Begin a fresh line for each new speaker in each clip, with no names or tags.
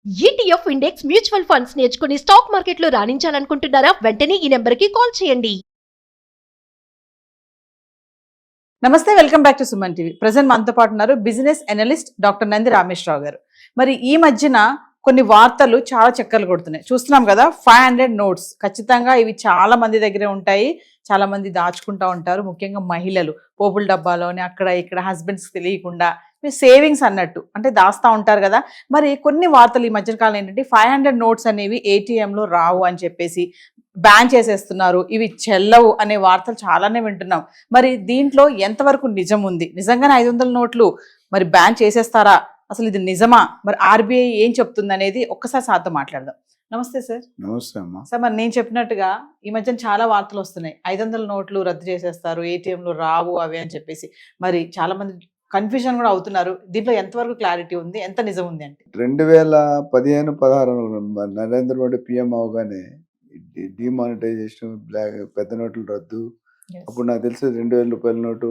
ETF index mutual funds నేర్చుకుని stock మార్కెట్లో రాణించాలనుకుంటున్నారా? వెంటనే ఈ నెంబర్కి కాల్ చేయండి.
నమస్తే, welcome back to Suman TV. Present మనతో పాటు ఉన్నారు business analyst doctor Nandi Rameshwar Rao గారు. మరి ఈ మధ్యన కొన్ని వార్తలు చాలా చక్కర్లు కొడుతున్నాయి. చూస్తున్నాం కదా, 500 నోట్స్. ఖచ్చితంగా ఇవి చాలా మంది దగ్గరే ఉంటాయి, చాలా మంది దాచుకుంటూ ఉంటారు, ముఖ్యంగా మహిళలు పోపుల డబ్బాలోని అక్కడ ఇక్కడ హస్బెండ్స్కి తెలియకుండా సేవింగ్స్ అన్నట్టు అంటే దాస్తూ ఉంటారు కదా. మరి కొన్ని వార్తలు ఈ మధ్యకాలం ఏంటంటే 500 నోట్స్ అనేవి ఏటీఎంలో రావు అని చెప్పేసి బ్యాన్ చేసేస్తున్నారు, ఇవి చెల్లవు అనే వార్తలు చాలానే వింటున్నాం. మరి దీంట్లో ఎంతవరకు నిజం ఉంది? నిజంగానే 500 నోట్లు మరి బ్యాన్ చేసేస్తారా? అసలు ఇది నిజమా? మరి ఆర్బీఐ ఏం చెప్తుంది అనేది ఒక్కసారి సార్తో మాట్లాడదాం. నమస్తే సార్.
నమస్తే అమ్మా.
సార్, మరి నేను చెప్పినట్టుగా ఈ మధ్యన చాలా వార్తలు వస్తున్నాయి, 500 నోట్లు రద్దు చేసేస్తారు, ఏటీఎంలు రావు అవి అని చెప్పేసి. మరి చాలా మంది కన్ఫ్యూజన్ కూడా అవుతున్నారు. దీంట్లో ఎంతవరకు క్లారిటీ ఉంది, ఎంత నిజం ఉంది అంటే?
2015-16 నరేంద్ర మోడీ పిఎం అవగానే డిమానిటైజేషన్, బ్లాక్ పెద్ద నోట్లు రద్దు. అప్పుడు నాకు తెలిసి 2000 రూపాయల నోటు,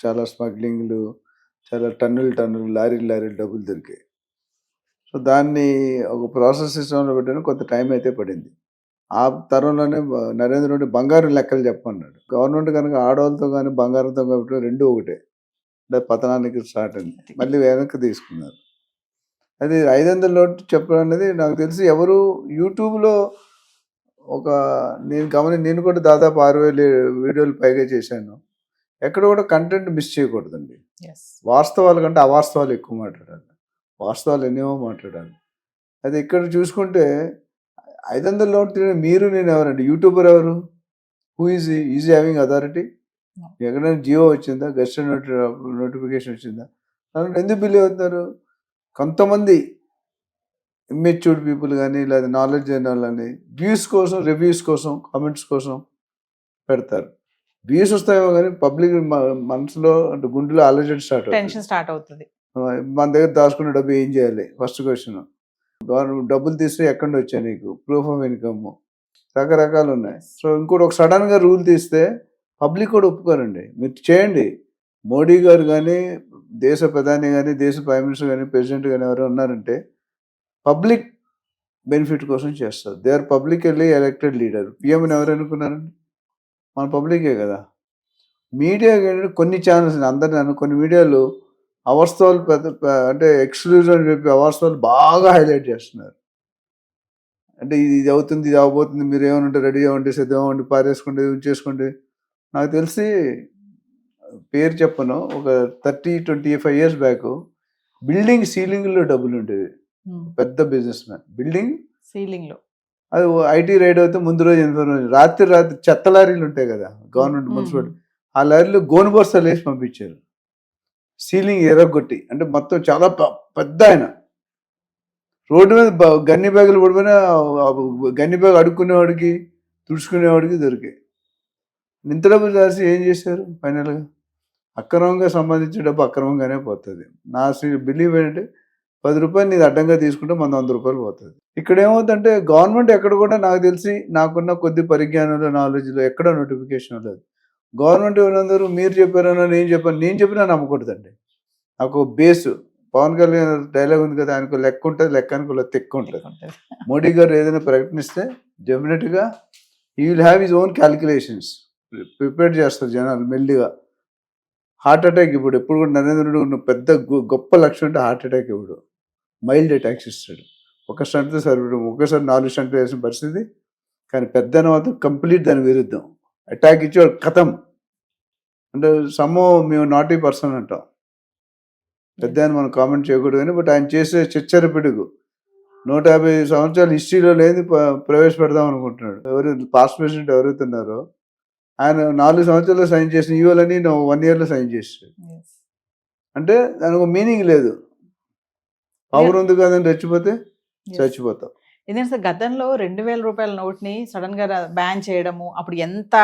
చాలా స్మగ్లింగ్లు, చాలా టన్నులు లారీలు డబ్బులు దొరికాయి. సో దాన్ని ఒక ప్రాసెస్ సిస్టంలో పెట్టడానికి కొంత టైం అయితే పడింది. ఆ తరంలోనే నరేంద్ర మోడీ బంగారం లెక్కలు చెప్పమన్నాడు. గవర్నమెంట్ కనుక ఆడవాళ్ళతో కానీ బంగారంతో కాబట్టి రెండు ఒకటే, పతనానికి స్టార్ట్ అయింది. మళ్ళీ వెనక్కి తీసుకున్నారు. అది 500 నోట్ చెప్పడం అనేది నాకు తెలిసి ఎవరు యూట్యూబ్లో నేను కూడా దాదాపు 6,000 వీడియోలు పైగా చేశాను. ఎక్కడ కూడా కంటెంట్ మిస్ చేయకూడదండి. వాస్తవాల కంటే అవాస్తవాలు ఎక్కువ మాట్లాడాలి, వాస్తవాలు ఎన్నేమో మాట్లాడాలి. అది ఇక్కడ చూసుకుంటే 500 నోట్ మీరు నేను ఎవరండి? యూట్యూబర్ ఎవరు? Who is having authority? ఎక్కడైనా జియో వచ్చిందా? గెస్ట్ నోటిఫికేషన్ వచ్చిందా? దాంట్లో ఎందుకు బిలీవ్ అవుతున్నారు? కొంతమంది ఇమ్మెచ్యూర్డ్ పీపుల్ కానీ లేదా నాలెడ్జ్ అయిన వాళ్ళని వ్యూస్ కోసం, రివ్యూస్ కోసం, కామెంట్స్ కోసం పెడతారు. వ్యూస్ వస్తాయేమో కానీ పబ్లిక్ మనసులో అంటే గుండెలో అలర్జెడ్
టెన్షన్ స్టార్ట్ అవుతుంది.
మన దగ్గర దాచుకున్న డబ్బు ఏం చేయాలి? First question. గవర్నమెంట్ డబ్బులు తీస్తే ఎక్కడి నుంచి వచ్చాయి నీకు? ప్రూఫ్ ఆఫ్ ఇన్కమ్, రకరకాలు ఉన్నాయి. సో ఇంకోటి ఒక సడన్గా రూల్ తీస్తే పబ్లిక్ కూడా ఒప్పుకోరండి. మీరు చేయండి. మోడీ గారు కానీ, దేశ ప్రధాని కానీ, దేశ ప్రైమ్ మినిస్టర్ కానీ, ప్రెసిడెంట్ కానీ ఎవరు ఉన్నారంటే పబ్లిక్ బెనిఫిట్ కోసం చేస్తారు. They are publicly elected leader. పిఎంని ఎవరు అనుకున్నారండి? మన పబ్లికే కదా. మీడియా కొన్ని ఛానల్స్ అందరినీ కొన్ని మీడియాలు అవాస్తవాలు అంటే ఎక్స్క్లూజివ్ అని చెప్పి అవాస్తవాలు బాగా హైలైట్ చేస్తున్నారు. అంటే ఇది అవుతుంది, ఇది అవబోతుంది, మీరు ఏమనుంటే రెడీ అవ్వండి, సిద్ధం పారేసుకోండి, ఉంచేసుకోండి. నాకు తెలిసి పేరు చెప్పను, ఒక 30-25 ఇయర్స్ బ్యాక్ బిల్డింగ్ సీలింగ్లో డబ్బులు ఉండేవి. పెద్ద బిజినెస్ మ్యాన్ బిల్డింగ్
సీలింగ్లో,
అది ఐటీ రైడ్ అవుతే ముందు రోజు ఇన్ఫర్మేషన్, రాత్రి చెత్త లారీలు ఉంటాయి కదా గవర్నమెంట్ మున్సిపాలిటీ, ఆ లారీలో గోను బొర్సాలు వేసి పంపించారు, సీలింగ్ ఎరగొట్టి. అంటే మొత్తం చాలా పెద్ద ఆయన. రోడ్డు మీద గన్ని బ్యాగులు పడిపోయినా గన్ని బ్యాగ్ అడుక్కునేవాడికి, తుడుచుకునేవాడికి దొరికాయి. ఇంత డబ్బులు రాసి ఏం చేశారు? ఫైనల్గా అక్రమంగా సంబంధించిన డబ్బు అక్రమంగానే పోతుంది. నా బిలీవ్ ఏంటంటే 10 రూపాయలు నీది అడ్డంగా తీసుకుంటే మన 100 రూపాయలు పోతుంది. ఇక్కడ ఏమవుతుందంటే గవర్నమెంట్ ఎక్కడ కూడా నాకు తెలిసి నాకున్న కొద్ది పరిజ్ఞానంలో, నాలెడ్జ్లో ఎక్కడ నోటిఫికేషన్ లేదు. గవర్నమెంట్ ఎవరందరూ మీరు చెప్పారన్నా నేను చెప్పినా నమ్మకూడదండి. నాకు బేసు పవన్ కళ్యాణ్ డైలాగ్ ఉంది కదా, ఆయనకు లెక్క ఉంటుంది, లెక్కనికి తెక్క ఉంటుంది. మోడీ గారు ఏదైనా ప్రకటిస్తే డెఫినెట్గా he will have his own calculations, prepare చేస్తారు జనాలు మెల్లిగా. హార్ట్ అటాక్ ఇప్పుడు ఎప్పుడు కూడా నరేంద్రుడు ఉన్న పెద్ద గొప్ప లక్ష్యం అంటే హార్ట్ అటాక్ ఇవ్వడు, మైల్డ్ అటాక్స్ ఇస్తాడు. ఒక స్టంట్తో సరిపడం, ఒకేసారి 4 స్టంట్లు వేసిన పరిస్థితి. కానీ పెద్ద మాత్రం కంప్లీట్ దాని విరుద్ధం. అటాక్ ఇచ్చేవాడు కథం అంటే సమ్మో మేము నాటీ పర్సన్ అంటాం. పెద్ద అని మనం కామెంట్ చేయకూడదు కానీ, బట్ ఆయన చేసే చిచ్చర పిడుగు 150 సంవత్సరాల హిస్టరీలో లేని ప్రవేశపెడదాం అనుకుంటున్నాడు. ఎవరు పాస్ట్ ప్రెసిడెంట్ ఎవరైతే ఉన్నారో ఆయన 4 సంవత్సరాల్లో సైన్ చేసిన ఈవోలని 1 ఇయర్లో సైన్ చేస్తాడు. అంటే దానికి ఒక మీనింగ్ లేదు. పవర్ ఉంది కదని రెచ్చిపోతే చచ్చిపోతాం.
ఎందుకంటే గతంలో 2,000 రూపాయల నోట్ని సడన్ గా బ్యాన్ చేయడము, అప్పుడు ఎంత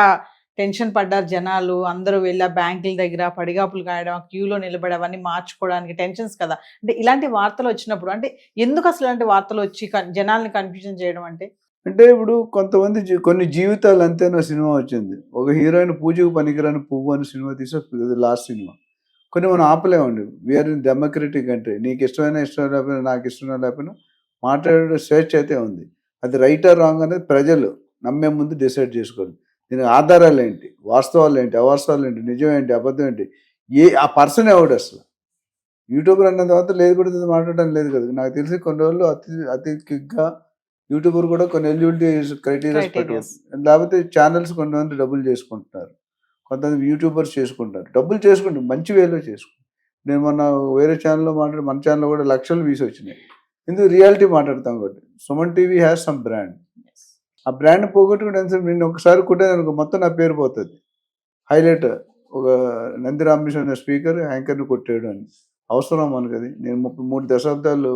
టెన్షన్ పడ్డారు జనాలు. అందరూ వెళ్ళి బ్యాంకుల దగ్గర పడిగాపులు కాయడం, క్యూలో నిలబడి అవన్నీ మార్చుకోవడానికి టెన్షన్స్ కదా. అంటే ఇలాంటి వార్తలు వచ్చినప్పుడు అంటే ఎందుకు అసలు ఇలాంటి వార్తలు వచ్చి జనాల్ని కన్ఫ్యూజన్ చేయడం అంటే
ఇప్పుడు కొంతమంది కొన్ని జీవితాలు అంతేనా సినిమా వచ్చింది. ఒక హీరోయిన్ పూజకు పనికిరాని పువ్వు అని సినిమా తీసే లాస్ట్ సినిమా. కొన్ని మనం ఆపలేమండి. We're in democratic country. నీకు ఇష్టం లేకపోయినా, నాకు ఇష్టం లేకపోయినా మాట్లాడే స్వేచ్ఛ అయితే ఉంది. అది రైట్ ఆర్ రాంగ్ అనేది ప్రజలు నమ్మే ముందు డిసైడ్ చేసుకోవాలి. దీనికి ఆధారాలు ఏంటి, వాస్తవాలు ఏంటి, అవాస్తవాలు ఏంటి, నిజం ఏంటి, అబద్ధం ఏంటి, ఆ పర్సన్ ఎవడు అసలు. యూట్యూబర్ అన్న తర్వాత లేదు కూడా మాట్లాడడం లేదు కదా. నాకు తెలిసి కొన్ని రోజులు అతి క్విక్గా యూట్యూబర్ కూడా కొన్ని ఎలిజిబిలిటీ క్రైటీరియాస్ పెట్టుకోవచ్చు. లేకపోతే ఛానల్స్ కొంతమంది డబ్బులు చేసుకుంటున్నారు, కొంతమంది యూట్యూబర్స్ చేసుకుంటారు. డబ్బులు చేసుకుంటారు, మంచి వేలో చేసుకుంటారు. నేను మొన్న వేరే ఛానల్లో మాట్లాడి మన ఛానల్లో కూడా లక్షలు వ్యూస్ వచ్చినాయి. ఎందుకు రియాలిటీ మాట్లాడతాం కాబట్టి. Suman TV has some brand. ఆ బ్రాండ్ పోగొట్టుకుంటే నేను ఒకసారి కుట్టాను మొత్తం నా పేరు పోతుంది. హైలైట్ ఒక నంది రామకృష్ణ అనే స్పీకర్ యాంకర్ని కొట్టాడు అని. అవసరం మనకు అది. నేను 33 దశాబ్దాలు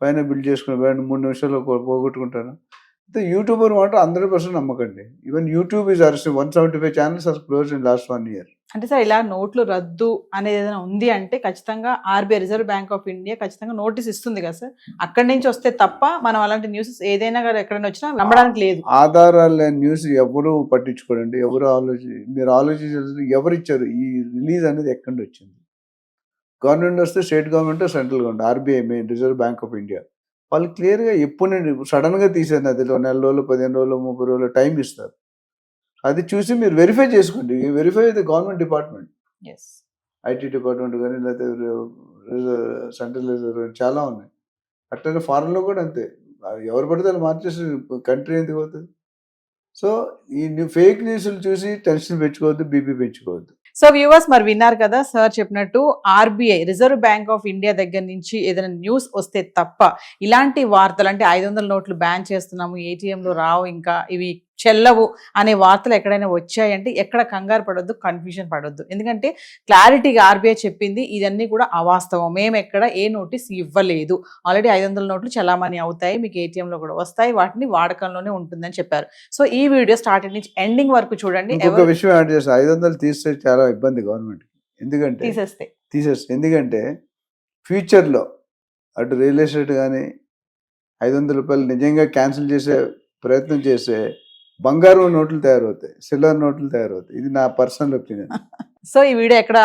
పైన బిల్డ్ చేసుకున్న బ్రాండ్ 3 నిమిషాల్లో పోగొట్టుకుంటాను. అయితే యూట్యూబర్ మాట 100% నమ్మకండి. Even YouTube is arresting 175 channels are close in last 1 year.
అంటే సార్ ఇలా నోట్లు రద్దు అనేది ఏదైనా ఉంది అంటే ఖచ్చితంగా RBI Reserve Bank of India ఖచ్చితంగా నోటీస్ ఇస్తుంది కదా సార్. అక్కడి నుంచి వస్తే తప్ప మనం అలాంటి న్యూస్ ఏదైనా ఎక్కడైనా వచ్చినా నమ్మడానికి లేదు.
ఆధారాలు లేని న్యూస్ ఎవరు పట్టించుకోండి, ఎవరు మీరు ఆలోచించాల్సింది ఎవరు ఇచ్చారు ఈ రిలీజ్ అనేది ఎక్కడి నుంచి వచ్చింది. గవర్నమెంట్ వస్తే state government, central government, RBI main reserve Bank of India వాళ్ళు క్లియర్గా ఎప్పుడు నేను సడన్గా తీసాను. అది 4 రోజులు 15 రోజులు 30 రోజులు టైం ఇస్తారు. అది చూసి మీరు వెరిఫై చేసుకోండి. Verify the government department, IT department కానీ లేకపోతే సెంట్రల్ రిజర్వ్ చాలా ఉన్నాయి. అట్లనే ఫారెన్లో కూడా అంతే. ఎవరు పడితే వాళ్ళు మార్చేసి కంట్రీ ఎందుకు అవుతుంది. సో ఈ ఫేక్ న్యూస్లు చూసి టెన్షన్ పెంచుకోవద్దు, బీపీ పెంచుకోవద్దు.
సో వ్యూవర్స్ మరి విన్నారు కదా సార్ చెప్పినట్టు RBI Reserve Bank of India దగ్గర నుంచి ఏదైనా న్యూస్ వస్తే తప్ప ఇలాంటి వార్తలు అంటే 500 నోట్లు బ్యాన్ చేస్తున్నాము, ఏటీఎంలు రావు, ఇంకా ఇవి చెల్లవు అనే వార్తలు ఎక్కడైనా వచ్చాయంటే ఎక్కడ కంగారు పడొద్దు, కన్ఫ్యూజన్ పడొద్దు. ఎందుకంటే క్లారిటీగా ఆర్బీఐ చెప్పింది ఇదన్నీ కూడా అవాస్తవం, మేము ఎక్కడ ఏ నోటీస్ ఇవ్వలేదు, ఆల్రెడీ 500 నోట్లు చలామణి అవుతాయి, మీకు ఏటీఎంలో కూడా వస్తాయి, వాటిని వాడకంలోనే ఉంటుందని చెప్పారు. సో ఈ వీడియో స్టార్టింగ్ నుంచి ఎండింగ్ వరకు చూడండి.
ఇంకొక విషయం యాడ్ చేస్తే 500 తీస్తే చాలా ఇబ్బంది గవర్నమెంట్. ఎందుకంటే తీసేస్తే ఎందుకంటే ఫ్యూచర్లో అటు రియల్ ఎస్టేట్ కానీ 500 రూపాయలు నిజంగా క్యాన్సిల్ చేసే ప్రయత్నం చేస్తే బంగారు నోట్లు తయారవుతాయి, సిల్వర్ నోట్లు తయారవుతాయి. ఇది నా పర్సనల్ ఒపీనియన్.
సో ఈ వీడియో ఎక్కడ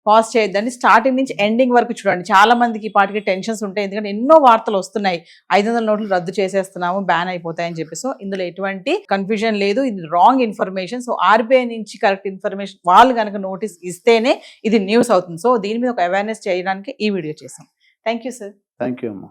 పాజ్ చేయొద్దండి, స్టార్టింగ్ నుంచి ఎండింగ్ వరకు చూడండి. చాలా మందికి ఈ పాటికి టెన్షన్స్ ఉంటాయి, ఎందుకంటే ఎన్నో వార్తలు వస్తున్నాయి 500 నోట్లు రద్దు చేసేస్తున్నాము, బ్యాన్ అయిపోతాయని చెప్పి. సో ఇందులో ఎటువంటి కన్ఫ్యూజన్ లేదు, ఇది రాంగ్ ఇన్ఫర్మేషన్. సో ఆర్బీఐ నుంచి కరెక్ట్ ఇన్ఫర్మేషన్ వాళ్ళు కనుక నోటీస్ ఇస్తేనే ఇది న్యూస్ అవుతుంది. సో దీని మీద ఒక అవేర్నెస్ చేయడానికి ఈ వీడియో చేసాం. Thank you sir.
Thank you అమ్మా.